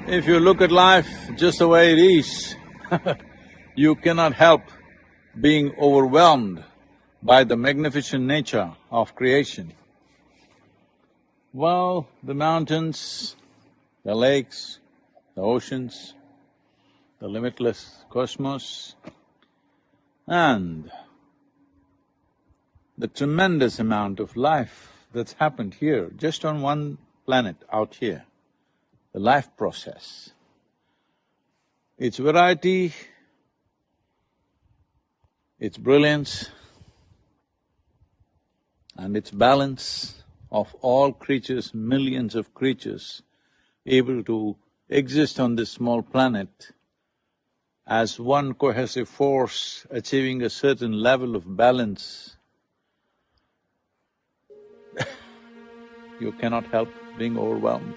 If you look at life just the way it is, you cannot help being overwhelmed by the magnificent nature of creation. Well, the mountains, the lakes, the oceans, the limitless cosmos, and the tremendous amount of life that's happened here, just on one planet out here, the life process. Its variety, its brilliance, and its balance of all creatures, millions of creatures able to exist on this small planet as one cohesive force, achieving a certain level of balance, you cannot help being overwhelmed.